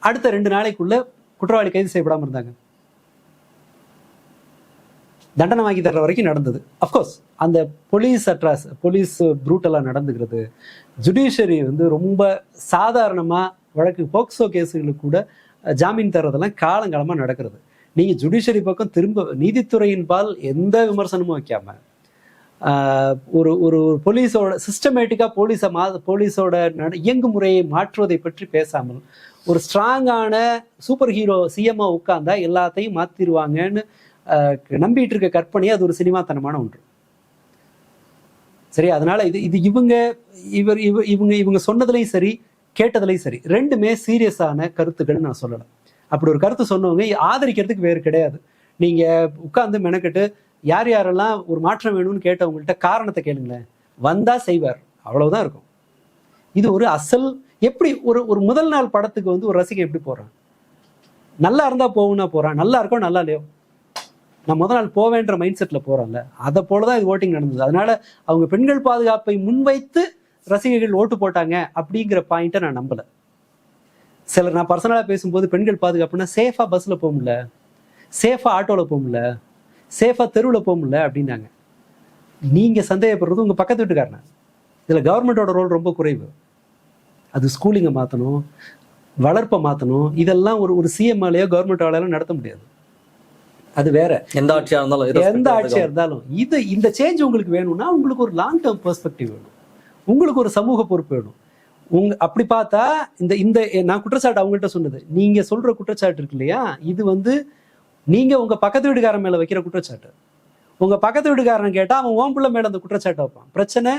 அடுத்த 2 நாளைக்குள்ள குற்றவாளி கைது செய்யப்படாம இருந்தாங்க? தண்டனை வாங்கி தர்ற வரைக்கும் நடந்தது. அப்கோர்ஸ் அந்த போலீஸ் ப்ரூட்டலா நடந்துக்கிறது, ஜுடிஷியரி வந்து ரொம்ப சாதாரணமா வழக்கு போக்சோ கேஸுகளுக்கு கூட ஜாமீன் தர்றதெல்லாம் காலங்காலமா நடக்கிறது. நீங்க ஜுடிஷியரி பக்கம் திரும்ப நீதித்துறையின் பால் எந்த விமர்சனமும் வைக்காம, ஒரு போலீஸோட சிஸ்டமேட்டிக்கா போலீஸோட இயங்கு முறையை மாற்றுவதை பற்றி பேசாமல், ஒரு ஸ்ட்ராங்கான சூப்பர் ஹீரோ சிஎம்ஆ உட்கார்ந்தா எல்லாத்தையும் மாத்திருவாங்கன்னு நம்பிட்டு இருக்க கற்பனையே அது ஒரு சினிமாத்தனமான ஒன்று. சரி, அதனால இது இவங்க சொன்னதுலையும் சரி கேட்டதுலையும் சரி ரெண்டுமே சீரியஸான கருத்துக்கள் நான் சொல்லலாம். அப்படி ஒரு கருத்து சொன்னவங்க ஆதரிக்கிறதுக்கு வேறு கிடையாது. நீங்க உட்கார்ந்து மெனக்கெட்டு யார் யாரெல்லாம் ஒரு மாற்றம் வேணும்னு கேட்டவங்கள்ட்ட காரணத்தை கேளுங்களேன், வந்தா செய்வார், அவ்வளவுதான் இருக்கும். இது ஒரு அசல். எப்படி ஒரு முதல் நாள் படத்துக்கு வந்து ஒரு ரசிகை எப்படி போறான், நல்லா இருந்தா போகும்னா போறான், நல்லா இருக்கோ நல்லா இல்லையோ நான் முதல் நாள் போவேன்ற மைண்ட் செட்ல போறான்ல, அதை போலதான் இது ஓட்டிங் நடந்தது. அதனால அவங்க பெண்கள் பாதுகாப்பை முன்வைத்து ரசிகர்கள் ஓட்டு போட்டாங்க அப்படிங்கிற பாயிண்ட்டை நான் நம்பல. சிலர் நான் பர்சனலா பேசும்போது பெண்கள் பாதுகாப்புனா சேஃபா பஸ்ல போக முடியல, சேஃபா ஆட்டோல போக முடியல, சேஃபா தெருவில் போக முடியல அப்படின்னாங்க. நீங்க சந்தேகப்படுறது உங்க பக்கத்து வீட்டுக்காரன. இதுல கவர்மெண்டோட ரோல் ரொம்ப குறைவு. அது ஸ்கூலிங்கை மாற்றணும், வளர்ப்பை மாற்றணும், இதெல்லாம் ஒரு சிஎம்ஆலையோ கவர்மெண்ட் ஆலையோ நடத்த முடியாது. அது வேற, எந்த ஆட்சியா இருந்தாலும் இந்த சேஞ்ச் உங்களுக்கு வேணும்னா உங்களுக்கு ஒரு லாங் டேர்ம் பெர்ஸ்பெக்டிவ் வேணும், உங்களுக்கு ஒரு சமூக பொறுப்பு வேணும். அப்படி பார்த்தா இந்த நான் குற்றச்சாட்டு அவங்கள்ட்ட சொன்னது, நீங்க சொல்ற குற்றச்சாட்டு இருக்கு இல்லையா, இது வந்து நீங்க உங்க பக்கத்து வீட்டுக்காரன் மேல வைக்கிற குற்றச்சாட்டு. உங்க பக்கத்து வீட்டுக்காரன் கேட்டா அவன் ஓம் பிள்ளை மேல அந்த குற்றச்சாட்டை வைப்பான். பிரச்சனை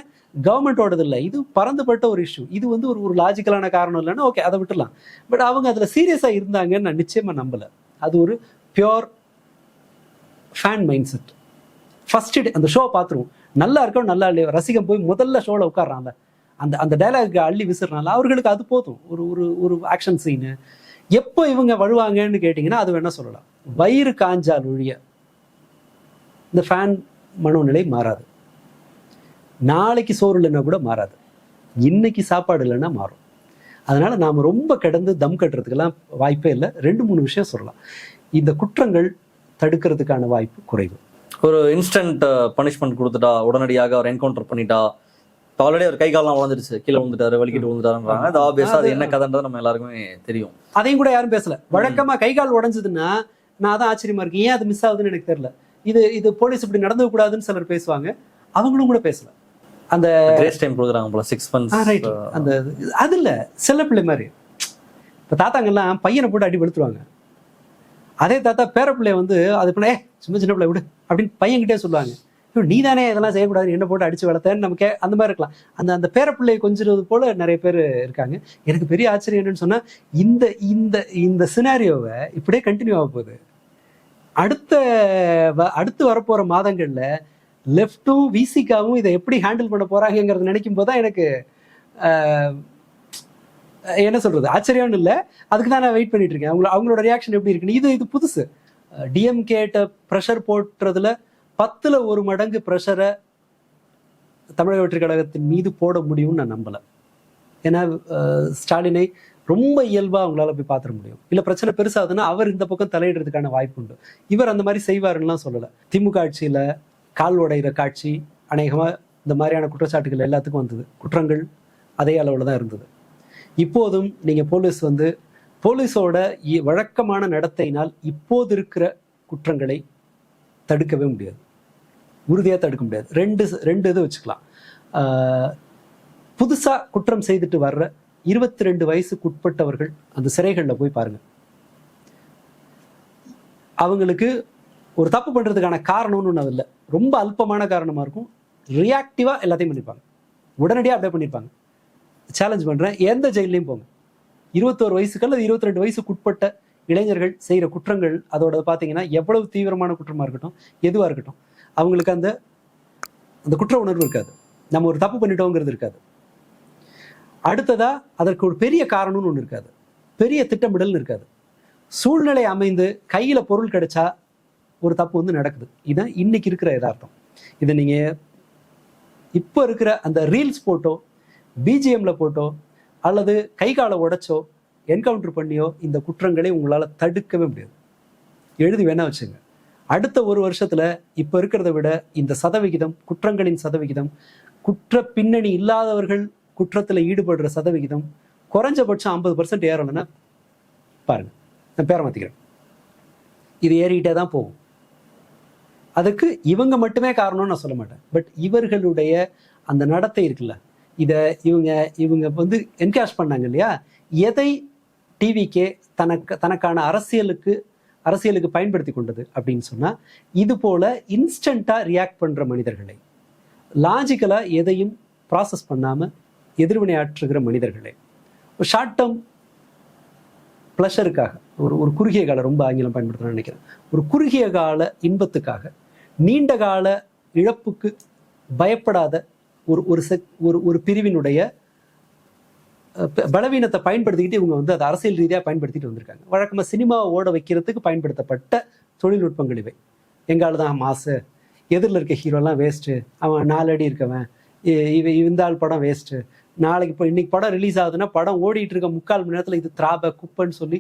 கவர்மெண்டோடது இல்லை, இது பறந்துபட்ட ஒரு இஷ்யூ. இது வந்து ஒரு லாஜிக்கலான காரணம் இல்லைன்னா ஓகே, அதை விட்டுலாம். பட் அவங்க அதுல சீரியஸா இருந்தாங்கன்னு நான் நிச்சயமா நம்பல. அது ஒரு pure fan mind set. First அந்த ஷோ பார்த்துருவோம், நல்லா இருக்கவும் நல்லா இல்லையோ, ரசிகம் போய் முதல்ல ஷோவில் உட்கார்றான்ல, அந்த டைலாக் அள்ளி விசிறனால அவர்களுக்கு அது போதும். ஒரு ஆக்ஷன் சீனு. எப்போ இவங்க வழுவாங்கன்னு கேட்டிங்கன்னா அது வேணா சொல்லலாம். வயிறு காஞ்சால் ஒழிய இந்த ஃபேன் மனோநிலை மாறாது. நாளைக்கு சோறு இல்லைன்னா கூட மாறாது, இன்னைக்கு சாப்பாடு இல்லைன்னா மாறும். அதனால நாம் ரொம்ப கிடந்து தம் கட்டுறதுக்கெல்லாம் வாய்ப்பே இல்லை. 2-3 விஷயம் சொல்லலாம். இந்த குற்றங்கள் தடுக்கிறதுக்கான வாய்ப்பு குறைவு. ஒரு இன்ஸ்டன்ட் பனிஷ்மெண்ட் கொடுத்துட்டா, உடனடியாக அவர் என்கவுண்டர் பண்ணிட்டா, ஆல்ரெடி அவர் கை காலெல்லாம் உடஞ்சிருச்சு, கீழே விழுந்துட்டாரு, வலிக்கிட்டு விழுந்துட்டாருன்றாங்க. அது ஆப்வியஸா அது என்ன கதைன்றது நம்ம எல்லாருக்குமே தெரியும். அதையும் கூட யாரும் பேசல. வழக்கமா கை கால் உடஞ்சதுன்னா நான் அதான் ஆச்சரியமா இருக்கு, ஏன் அது மிஸ் ஆகுதுன்னு எனக்கு தெரியல. இது போலீஸ் இப்படி நடந்து கூடாதுன்னு சிலர் பேசுவாங்க, அவங்களும் கூட பேசல. அந்த கிரேஸ் டைம் கொடுக்குறாங்க போல 6 months. அந்த அது இல்ல, செல்ல பிள்ளை மாதிரி. இப்ப தாத்தாங்கெல்லாம் பையனை போட்டு அடி வெளுத்துருவாங்க. அதே தாத்தா பேர பிள்ளைய வந்து அது பண்ண சும்மா சின்ன பிள்ளை விடு அப்படின்னு பையன்கிட்டே சொல்லுவாங்க. நீ தானே இதெல்லாம் செய்யக்கூடாது, என்ன போட்டு அடிச்சு வளர்த்தேன்னு நமக்கு அந்த மாதிரி இருக்கலாம். அந்த பேர பிள்ளையை கொஞ்சிறது போல நிறைய பேர் இருக்காங்க. எனக்கு பெரிய ஆச்சரியம் என்னன்னு சொன்னா, இந்த இந்த இந்த சினாரியோவை இப்படியே கண்டினியூ ஆக போகுது. அடுத்து வரப்போற மாதங்கள்ல லெஃப்டும் விசிகாவும் இதை எப்படி ஹேண்டில் பண்ண போறாங்கிறது நினைக்கும் போதுதான் எனக்கு என்ன சொல்றது, ஆச்சரியம்னு இல்லை, அதுக்கு தான் நான் வெயிட் பண்ணிட்டு இருக்கேன். அவங்களோட ரியாக்ஷன் எப்படி இருக்குன்னு. இது புதுசு. டிஎம்கேட்ட ப்ரெஷர் போட்டுறதுல 10ல் 1 மடங்கு ப்ரெஷரை தமிழக வெற்றி கழகத்தின் மீது போட முடியும்னு நான் நம்பலை. ஏன்னா ஸ்டாலினை ரொம்ப இயல்பா அவங்களால போய் பார்த்துட முடியும். இல்லை பிரச்சனை பெருசாகுதுன்னா அவர் இந்த பக்கம் தலையிடுறதுக்கான வாய்ப்பு உண்டு. இவர் அந்த மாதிரி செய்வாருன்னெலாம் சொல்லலை. திமுக ஆட்சியில் கால் உடைகிற காட்சி அநேகமாக இந்த மாதிரியான குற்றச்சாட்டுகள் எல்லாத்துக்கும் வந்தது. குற்றங்கள் அதே அளவில் தான் இருந்தது. இப்போதும் நீங்கள் போலீஸோட வழக்கமான நடத்தையினால் இப்போது இருக்கிற குற்றங்களை தடுக்கவே முடியாது, உறுதியாக தடுக்க முடியாது. ரெண்டு இது வச்சுக்கலாம். புதுசாக குற்றம் செய்துட்டு வர்ற 22 வயசுக்குட்பட்டவர்கள் அந்த சிறைகளில் போய் பாருங்க. அவங்களுக்கு ஒரு தப்பு பண்ணுறதுக்கான காரணம்னு ஒன்று இல்லை, ரொம்ப அல்பமான காரணமாக இருக்கும். ரியாக்டிவாக எல்லாத்தையும் பண்ணியிருப்பாங்க, உடனடியாக அப்படியே பண்ணியிருப்பாங்க. சேலஞ்ச் பண்ணுறேன், எந்த ஜெயிலையும் போங்க, 21 வயசுக்கு அல்லது 22 வயசுக்குட்பட்ட இளைஞர்கள் செய்கிற குற்றங்கள் அதோட பார்த்தீங்கன்னா எவ்வளவு தீவிரமான குற்றமாக இருக்கட்டும், எதுவாக இருக்கட்டும், அவங்களுக்கு அந்த குற்ற உணர்வு இருக்காது. நம்ம ஒரு தப்பு பண்ணிட்டோங்கிறது இருக்காது. அடுத்ததா அதற்கு ஒரு பெரிய காரணம்னு ஒன்று இருக்காது, பெரிய திட்டமிடல்னு இருக்காது. சூழ்நிலை அமைந்து கையில் பொருள் கிடைச்சா ஒரு தப்பு நடக்குது. இதுதான் இன்னைக்கு இருக்கிற யதார்த்தம். இதை நீங்கள் இப்போ இருக்கிற அந்த ரீல்ஸ் போட்டோ, பிஜிஎம்ல போட்டோ, அல்லது கை காலை உடைச்சோ, என்கவுண்டர் பண்ணியோ இந்த குற்றங்களை உங்களால் தடுக்கவே முடியாது. எழுதி வேணா வச்சுங்க. அடுத்த 1 வருஷத்துல இப்போ இருக்கிறத விட இந்த சதவிகிதம், குற்றங்களின் சதவிகிதம், குற்ற பின்னணி இல்லாதவர்கள் குற்றத்தில் ஈடுபடுற சதவிகிதம் குறைஞ்சபட்சம் 50% ஏறலைன்னா பாருங்க, நான் பேரை மாற்றிக்கிறேன், இது ஏறிக்கிட்டே தான் போகும். அதுக்கு இவங்க மட்டுமே காரணம்னு நான் சொல்ல மாட்டேன். பட் இவர்களுடைய அந்த நடத்தை இருக்குல்ல, இதை இவங்க என்கேஷ் பண்ணாங்க இல்லையா, எதை டிவிக்கே தனக்கான அரசியலுக்கு பயன்படுத்தி கொண்டது அப்படின்னு சொன்னா, இது போல இன்ஸ்டண்டா ரியாக்ட் பண்ற மனிதர்களை, லாஜிக்கலா எதையும் ப்ராசஸ் பண்ணாம எதிர்வினையாற்றுகிற மனிதர்களை, ஒரு ஷார்ட் டேர்ம் ப்ளஷருக்காக, ஒரு குறுகிய கால, ரொம்ப ஆங்கிலம் பயன்படுத்தணும்னு நினைக்கிறேன், ஒரு குறுகிய கால இன்பத்துக்காக, நீண்ட கால இழப்புக்கு பயப்படாத ஒரு பிரிவினுடைய பலவீனத்தை பயன்படுத்திக்கிட்டு இவங்க அதை அரசியல் ரீதியாக பயன்படுத்திட்டு வந்திருக்காங்க. வழக்கமாக சினிமாவை ஓட வைக்கிறதுக்கு பயன்படுத்தப்பட்ட தொழில்நுட்பங்கள் இவை. எங்கால தான் மாசு, எதிரில் இருக்க ஹீரோலாம் வேஸ்ட்டு, அவன் 4 அடி இருக்கவன், இந்த ஆள் படம் வேஸ்ட்டு, நாளைக்கு இப்போ இன்னைக்கு படம் ரிலீஸ் ஆகுதுன்னா படம் ஓடிட்டு இருக்க 3/4 மணி நேரத்தில் இது திராப குப்பைன்னு சொல்லி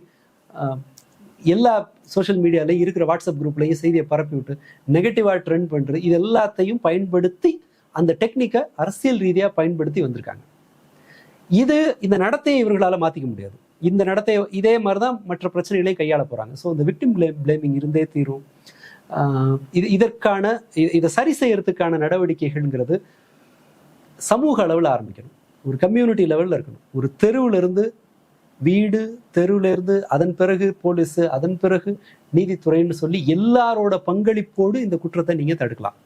எல்லா சோஷியல் மீடியாலையும் இருக்கிற வாட்ஸ்அப் குரூப்லையும் செய்தியை பரப்பி விட்டு நெகட்டிவாக ட்ரெண்ட் பண்ணுறது, இது எல்லாத்தையும் பயன்படுத்தி அந்த டெக்னிக்கை அரசியல் ரீதியாக பயன்படுத்தி வந்திருக்காங்க. இந்த நடத்தையை இவர்களால் மாற்றிக்க முடியாது. இந்த நடத்தையை இதே மாதிரி தான் மற்ற பிரச்சனைகளையும் கையாள போகிறாங்க. ஸோ இந்த விக்டிம் பிளேமிங் இருந்தே தீரும். இதை சரி செய்யறதுக்கான நடவடிக்கைகள்ங்கிறது சமூக அளவில் ஆரம்பிக்கணும், ஒரு கம்யூனிட்டி லெவலில் இருக்கணும். ஒரு தெருவில் இருந்து வீடு தெருவுல இருந்து அதன் பிறகு போலீஸ் அதன் பிறகு நீதித்துறைன்னு சொல்லி எல்லாரோட பங்களிப்போடு இந்த குற்றத்தை நீங்க தடுக்கலாம்.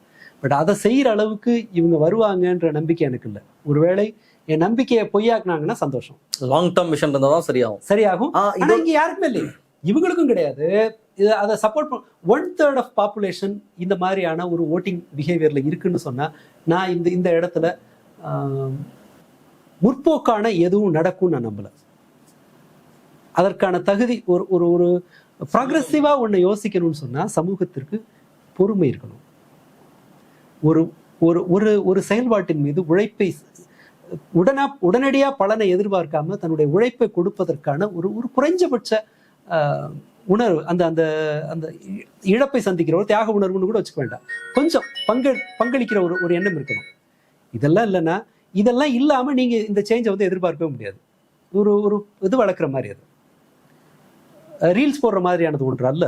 பட் அதை செய்யற அளவுக்கு இவங்க வருவாங்கன்ற நம்பிக்கை எனக்கு இல்லை. ஒருவேளை என் நம்பிக்கையை பொய்யாக்குனாங்கன்னா சந்தோஷம். லாங் டேர்ம் விஷன் இருந்தாதான் சரியாகும். ஆனா இங்க யாருக்குமே இல்லை, இவங்களுக்கும் கிடையாது. அதை சப்போர்ட் 1/3 ஆஃப் பாப்புலேஷன் இந்த மாதிரியான ஒரு ஓட்டிங் பிஹேவியர்ல இருக்குன்னு சொன்னா நான் இந்த இடத்துல முற்போக்கான எதுவும் நடக்கும்னு நான் நம்பல. அதற்கான தகுதி ஒரு ஒரு ப்ராக்ரெசிவா ஒண்ணு யோசிக்கணும்னு சொன்னா சமூகத்திற்கு பொறுமை இருக்கணும். ஒரு ஒரு ஒரு ஒரு செயல்பாட்டின் மீது உழைப்பை உடனடியா பலனை எதிர்பார்க்காம தன்னுடைய உழைப்பை கொடுப்பதற்கான ஒரு ஒரு குறைஞ்சபட்ச உணர்வு, அந்த அந்த அந்த இழப்பை சந்திக்கிற ஒரு தியாக உணர்வுன்னு கூட வச்சுக்க வேண்டாம், கொஞ்சம் பங்களிக்கிற ஒரு ஒரு எண்ணம் இருக்கணும். இதெல்லாம் இல்லைன்னா, இதெல்லாம் இல்லாம நீங்க இந்த சேஞ்சை வந்து எதிர்பார்க்கவே முடியாது. ஒரு ஒரு இது வளர்க்குற மாதிரி, அது ரீல்ஸ் போடுற மாதிரியானது ஒன்று அல்ல.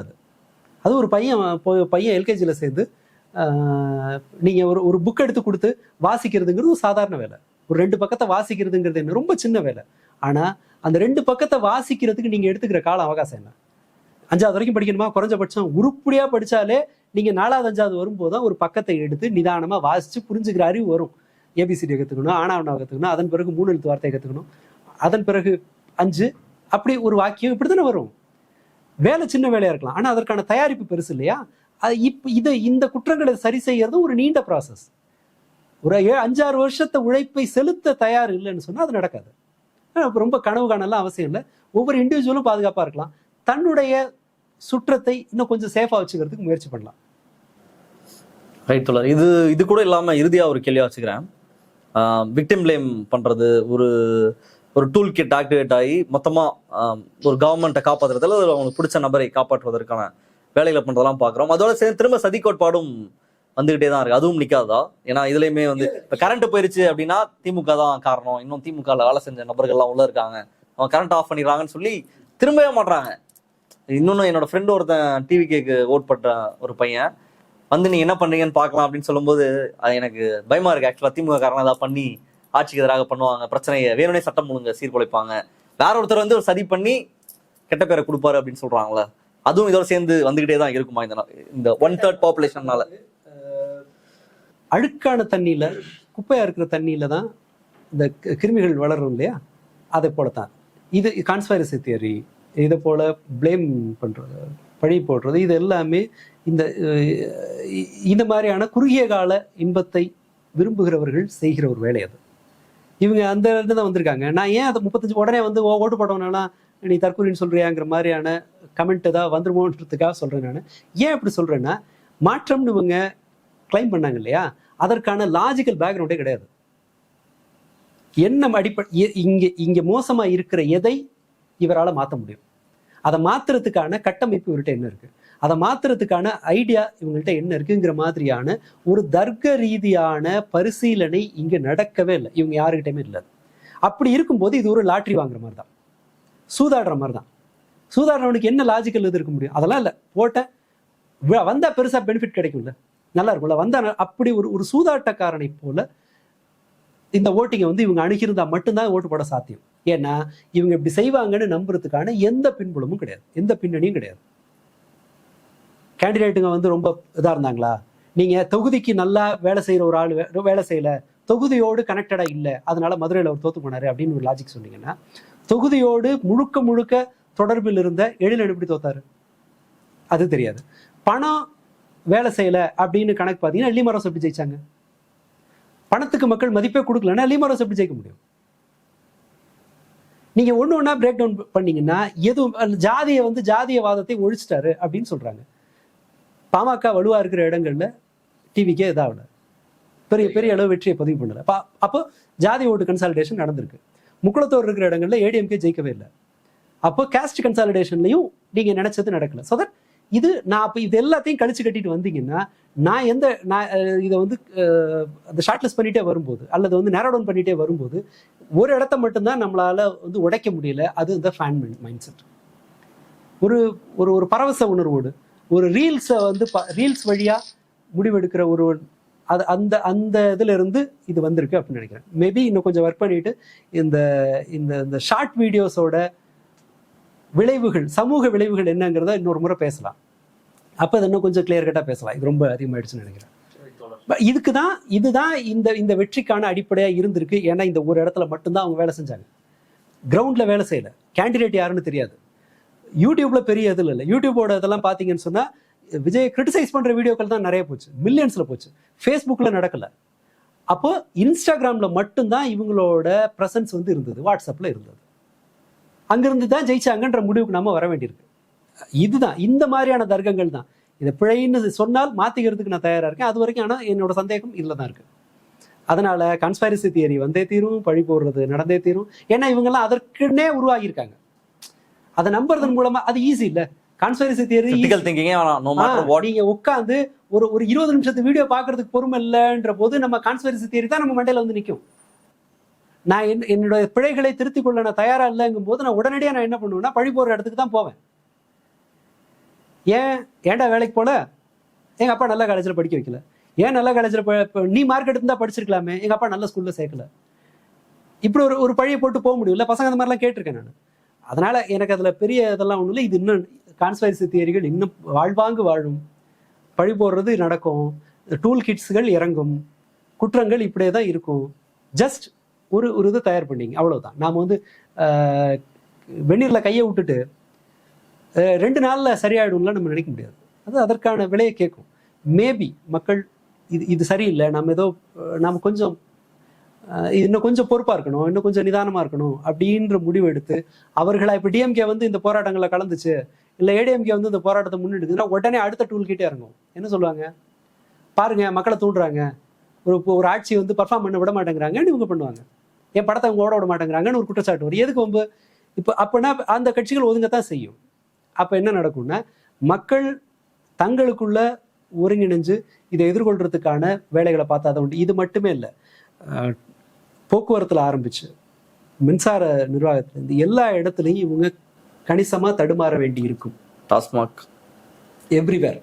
அது ஒரு பையன் எல்கேஜியில் சேர்ந்து நீங்கள் ஒரு புக் எடுத்து கொடுத்து வாசிக்கிறதுங்கிறது ஒரு சாதாரண வேலை. ஒரு 2 பக்கத்தை வாசிக்கிறதுங்கிறது என்ன ரொம்ப சின்ன வேலை. ஆனால் அந்த 2 பக்கத்தை வாசிக்கிறதுக்கு நீங்கள் எடுத்துக்கிற கால அவகாசம் என்ன? 5வது வரைக்கும் படிக்கணுமா? குறைஞ்சபட்சம் உருப்படியாக படித்தாலே நீங்கள் 4வது 5வது வரும்போது தான் ஒரு பக்கத்தை எடுத்து நிதானமாக வாசித்து புரிஞ்சுக்கிற அறிவு வரும். ஏபிசிடி கற்றுக்கணும், ஆனாவனாவை கற்றுக்கணும், அதன் பிறகு 3 எழுத்து வார்த்தையை கற்றுக்கணும், அதன் பிறகு 5, அப்படி ஒரு வாக்கியம் இப்படி தானே வரும். வேலை சின்ன வேலையாக இருக்கலாம், ஆனால் அதற்கான தயாரிப்பு பெருசு இல்லையா? இந்த குற்றங்களை சரி செய்யறது ஒரு நீண்ட ப்ராசஸ். ஒரு 5-6 வருஷத்தை உழைப்பை செலுத்த தயார் இல்லைன்னு சொன்னால் அது நடக்காது. ரொம்ப கனவு காணலாம் அவசியம் இல்லை. ஒவ்வொரு இண்டிவிஜுவலும் பாதுகாப்பாக இருக்கலாம். தன்னுடைய சுற்றத்தை இன்னும் கொஞ்சம் சேஃபாக வச்சுக்கிறதுக்கு முயற்சி பண்ணலாம். ரைட் தோழர். இது கூட இல்லாமல் இறுதியாக ஒரு கேள்வியாக வச்சுக்கிறேன். விக்டிம் பிளேம் பண்ணுறது ஒரு டூல் கிட் ஆக்டிவேட் ஆகி மொத்தமாக ஒரு கவர்மெண்ட்டை காப்பாற்றுறதுல அவங்களுக்கு பிடிச்ச நபரை காப்பாற்றுவதற்கான வேலைகளை பண்ணுறதெல்லாம் பார்க்குறோம். அதோட சேர்ந்து திரும்ப சதி கோட்பாடும் வந்துகிட்டே தான் இருக்கு. அதுவும் நிற்காதா? ஏன்னா இதுலையுமே வந்து இப்போ கரண்ட் போயிருச்சு அப்படின்னா திமுக தான் காரணம், இன்னும் திமுகவில் வேலை செஞ்ச நபர்கள்லாம் உள்ள இருக்காங்க, அவங்க கரண்ட் ஆஃப் பண்ணிடுறாங்கன்னு சொல்லி திரும்பவே மாட்டுறாங்க. இன்னொன்று என்னோட ஃப்ரெண்டு ஒருத்தன் டிவிகேக்கு ஓட் பண்ற ஒரு பையன் வந்து நீங்க என்ன பண்றீங்கன்னு பார்க்கலாம் அப்படின்னு சொல்லும்போது அது எனக்கு பயமா இருக்கு. ஆக்சுவலாக திமுக காரணம் ஏதாவது பண்ணி ஆட்சிக்கு எதிராக பண்ணுவாங்க, பிரச்சனையை வேணும்னே சட்டம் ஒழுங்க சீர்குலைப்பாங்க, வேற ஒருத்தர் வந்து ஒரு சதி பண்ணி கெட்ட பேரை கொடுப்பாரு அப்படின்னு சொல்றாங்களே, அதுவும் இதோட சேர்ந்து வந்துகிட்டே தான் இருக்குமா இந்த 1/3 பாப்புலேஷன்னால? அழுக்கான தண்ணியில குப்பையா இருக்கிற தண்ணியில தான் இந்த கிருமிகள் வளரும் இல்லையா? அதை போலத்தான் இது கான்ஸ்பைரசி தியரி, இதை போல பிளேம் பண்றது, பழி போடுறது, இது எல்லாமே இந்த மாதிரியான குறுகிய கால இன்பத்தை விரும்புகிறவர்கள் செய்கிற ஒரு வேலை. அது இவங்க அந்த இருந்து தான் வந்திருக்காங்க. நான் ஏன் அதை 35 உடனே வந்து ஓட்டு போட்டவனா நீ தற்கொலைன்னு சொல்றியாங்கிற மாதிரியான கமெண்ட் ஏதாவது வந்துருமோன்றதுக்காக சொல்றேன். நான் ஏன் இப்படி சொல்றேன்னா, மாற்றம்னு இவங்க கிளைம் பண்ணாங்க இல்லையா, அதற்கான லாஜிக்கல் பேக்ரவுண்டே கிடையாது. என்ன அடிப்படை இங்க மோசமா இருக்கிற எதை இவரால் மாற்ற முடியும், அதை மாத்துறதுக்கான கட்டமைப்பு இவர்கிட்ட என்ன இருக்கு, அதை மாத்துறதுக்கான ஐடியா இவங்கள்ட்ட என்ன இருக்குங்கிற மாதிரியான ஒரு தர்க்க ரீதியான பரிசீலனை இங்க நடக்கவே இல்லை. இவங்க யாருக்கிட்டயுமே இல்லை. அப்படி இருக்கும்போது இது ஒரு லாட்ரி வாங்குற மாதிரி தான், சூதாடுற மாதிரி தான். சூதாடுறவனுக்கு என்ன லாஜிக்கல் இது இருக்க முடியும்? அதெல்லாம் இல்லை. போட்டேன் வந்தா பெருசா பெனிஃபிட் கிடைக்கும்ல, நல்லா இருக்கும்ல, வந்தா அப்படி ஒரு சூதாட்டக்காரனை போல இந்த ஓட்டிங்கை வந்து இவங்க அணுகிருந்தா மட்டும்தான் ஓட்டு போட சாத்தியம். ஏன்னா இவங்க இப்படி செய்வாங்கன்னு நம்புறதுக்கான எந்த பின்புலமும் கிடையாது, எந்த பின்னணியும் கிடையாது. கேண்டிடேட்டுங்க வந்து ரொம்ப இதா இருந்தாங்களா, நீங்க தொகுதிக்கு நல்லா வேலை செய்யற ஒரு ஆள் வேலை செய்யல, தொகுதியோடு கனெக்டடா இல்லை, அதனால மதுரையில் அவர் தோத்து போனாரு அப்படின்னு ஒரு லாஜிக் சொன்னீங்கன்னா, தொகுதியோடு முழுக்க தொடர்பில் இருந்த எழிலன் எப்படி தோத்தாரு அது தெரியாது. பணம் வேலை செய்யல அப்படின்னு கணக்கு பார்த்தீங்கன்னா எல்லிமரோஸ் எப்படி ஜெயிச்சாங்க? பணத்துக்கு மக்கள் மதிப்பே கொடுக்கலன்னா எல்லிமரோஸ் எப்படி ஜெயிக்க முடியும்? நீங்க ஒண்ணா பிரேக் டவுன் பண்ணீங்கன்னா எதுவும் ஜாதியை வந்து ஜாதியவாதத்தை ஒழிச்சிட்டாரு அப்படின்னு சொல்றாங்க. பாமக வலுவா இருக்கிற இடங்கள்ல டிவிக்கே இதாகல, பெரிய அளவு வெற்றியை பதிவு பண்ணல. அப்போ ஜாதி ஓட்டு கன்சாலிடேஷன் நடந்திருக்கு. முக்குளத்தோர் இருக்கிற இடங்கள்ல ஏடிஎம்கே ஜெயிக்கவே இல்லை. அப்போ காஸ்ட் கன்சாலிடேஷன்லையும் நீங்க நினைச்சது நடக்கல. ஸோ தட் நான் அப்போ இது எல்லாத்தையும் கழிச்சு கட்டிட்டு வந்தீங்கன்னா, நான் இதை வந்து அந்த ஷார்ட்லிஸ்ட் பண்ணிட்டே வரும்போது அல்லது வந்து நேரோ டவுன் பண்ணிட்டே வரும்போது ஒரு இடத்த மட்டும்தான் நம்மளால வந்து உடைக்க முடியல. அது இந்த ஃபேன் மைண்ட் செட். ஒரு பரவச உணர்வோடு ஒரு ரீல்ஸை வந்து ரீல்ஸ் வழியா முடிவெடுக்கிற அது அந்த இதுல இருந்து இது வந்திருக்கு அப்படின்னு நினைக்கிறேன். மேபி இன்னும் கொஞ்சம் ஒர்க் பண்ணிட்டு இந்த ஷார்ட் வீடியோஸோட விளைவுகள், சமூக விளைவுகள் என்னங்கிறத இன்னொரு முறை பேசலாம். அப்போ அது இன்னும் கொஞ்சம் கிளியர் கட்டாக பேசலாம். இது ரொம்ப அதிகமாகிடுச்சுன்னு நினைக்கிறேன். இதுதான் இந்த வெற்றிக்கான அடிப்படையாக இருந்திருக்கு. ஏன்னா இந்த ஒரு இடத்துல மட்டும்தான் அவங்க வேலை செஞ்சாங்க, கிரவுண்டில் வேலை செய்யலை. கேண்டிடேட் யாருன்னு தெரியாது. யூடியூப்ல பெரிய இதில் இல்லை. யூடியூபோட இதெல்லாம் பார்த்தீங்கன்னு சொன்னால் விஜய் கிரிட்டிசைஸ் பண்ணுற வீடியோக்கள் தான் நிறைய போச்சு, மில்லியன்ஸில் போச்சு. ஃபேஸ்புக்கில் நடக்கலை. அப்போ இன்ஸ்டாகிராமில் மட்டும்தான் இவங்களோட ப்ரெசன்ஸ் வந்து இருந்தது, வாட்ஸ்அப்பில் இருந்தது. அங்கிருந்து தான் ஜெயிச்சாங்கன்ற முடிவுக்கு நம்ம வர வேண்டியிருக்கு. இதுதான் இந்த மாதிரியான தர்க்கங்கள் தான். இதை பிழைன்னு சொன்னால் மாற்றிக்கிறதுக்கு நான் தயாராக இருக்கேன். அது வரைக்கும் ஆனால் என்னோட சந்தேகம் இதில் தான் இருக்குது. அதனால் கன்ஸ்பைரசி தியரி வந்தே தீரும், பழி போடுறது நடந்தே தீரும். ஏன்னா இவங்கெல்லாம் அதற்குன்னே உருவாகியிருக்காங்க. அதை நம்புறதன் மூலமாக அது ஈஸி இல்லை. கான்ஸ்பைரசி தியரி நீங்க உட்காந்து ஒரு 20 நிமிஷத்து வீடியோ பார்க்கறதுக்கு பொறுமை இல்லைன்ற போது நம்ம கான்ஸ்பைரசி தியரி தான் நம்ம மண்டையில வந்து நிற்கும். நான் என்னோட பிழைகளை திருத்திக் கொள்ள நான் தயாரா இல்லைங்கும் போது நான் உடனடியாக நான் என்ன பண்ணுவேன்னா பழி போடுற இடத்துக்கு தான் போவேன். ஏன்டா வேலைக்கு போல, எங்க அப்பா நல்ல காலேஜில் படிக்க வைக்கல. ஏன் நல்ல காலேஜில் நீ மார்க் எடுத்துதான் படிச்சிருக்கலாமே, எங்க அப்பா நல்ல ஸ்கூல்ல சேர்க்கல. இப்படி ஒரு பழியை போட்டு போக முடியும். பசங்க அந்த மாதிரிலாம் கேட்டிருக்கேன் நான். அதனால எனக்கு அதுல பெரிய இதெல்லாம் ஒன்றும் இல்லை. இது இன்னும் கான்ஸ்பைரசி தியரிகள் இன்னும் வாழ்வாங்கு வாழும். பழி போடுறது நடக்கும், டூல் கிட்ஸ்கள் இறங்கும், குற்றங்கள் இப்படியே தான் இருக்கும். ஜஸ்ட் ஒரு இதை தயார் பண்ணிங்க, அவ்வளவுதான். நாம் வந்து வெந்நீரில் கையை விட்டுட்டு 2 நாள்ல சரியாயிடும்ல நம்ம நினைக்க முடியாது. அது அதற்கான விலையை கேட்கும். மேபி மக்கள் இது சரியில்லை, நம்ம கொஞ்சம் இன்னும் கொஞ்சம் பொறுப்பா இருக்கணும், இன்னும் கொஞ்சம் நிதானமா இருக்கணும் அப்படின்ற முடிவு எடுத்து அவர்களா இப்போ டிஎம்கே வந்து இந்த போராட்டங்களை கலந்துச்சு, இல்லை ஏடிஎம்கே வந்து இந்த போராட்டத்தை முன்னெடுக்குதுன்னா உடனே அடுத்த டூல் கிட்டே இறங்கும். என்ன சொல்லுவாங்க, பாருங்க மக்களை தூண்டுறாங்க, ஒரு ஆட்சி வந்து பர்ஃபார்ம் பண்ண விட மாட்டேங்கிறாங்கன்னு இவங்க பண்ணுவாங்க. என் படத்தை அவங்க ஓட விட மாட்டேங்கிறாங்கன்னு ஒரு குற்றச்சாட்டு வரும். எதுக்கு வந்து இப்போ அப்போனா அந்த கட்சிகள் ஒதுங்கத்தான் செய்யும். அப்போ என்ன நடக்கும்னா மக்கள் தங்களுக்குள்ள ஒருங்கிணைஞ்சு இதை எதிர்கொள்றதுக்கான வேலைகளை பார்த்தா தான் உண்டு. இது மட்டுமே இல்லை, போக்குவரத்தில் ஆரம்பிச்சு மின்சார நிர்வாகத்திலேருந்து எல்லா இடத்துலையும் இவங்க கணிசமாக தடுமாற வேண்டி இருக்கும். டாஸ்மாக் எவ்ரிவேர்.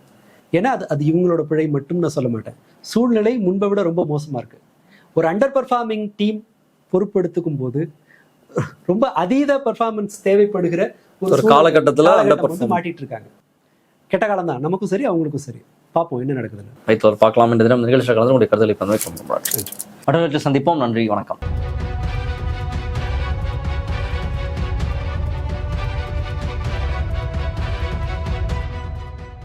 ஏன்னா அது இவங்களோட பிழை மட்டும் நான் சொல்ல மாட்டேன். சூழ்நிலை முன்பை விட ரொம்ப மோசமாக இருக்கு. ஒரு அண்டர் பர்ஃபார்மிங் டீம் பொறுப்பெடுத்துக்கும் போது ரொம்ப அதீத பர்ஃபார்மன்ஸ் தேவைப்படுகிற ஒரு காலகட்டத்தில் மாட்டிட்டு இருக்காங்க. கெட்ட காலம் தான், நமக்கும் சரி அவங்களுக்கும் சரி. பார்ப்போம் என்ன நடக்குதுன்னு. பார்க்கலாம். நிகழ்ச்சி கலந்து உங்களுடைய கருதலை சந்திப்போம். நன்றி, வணக்கம்.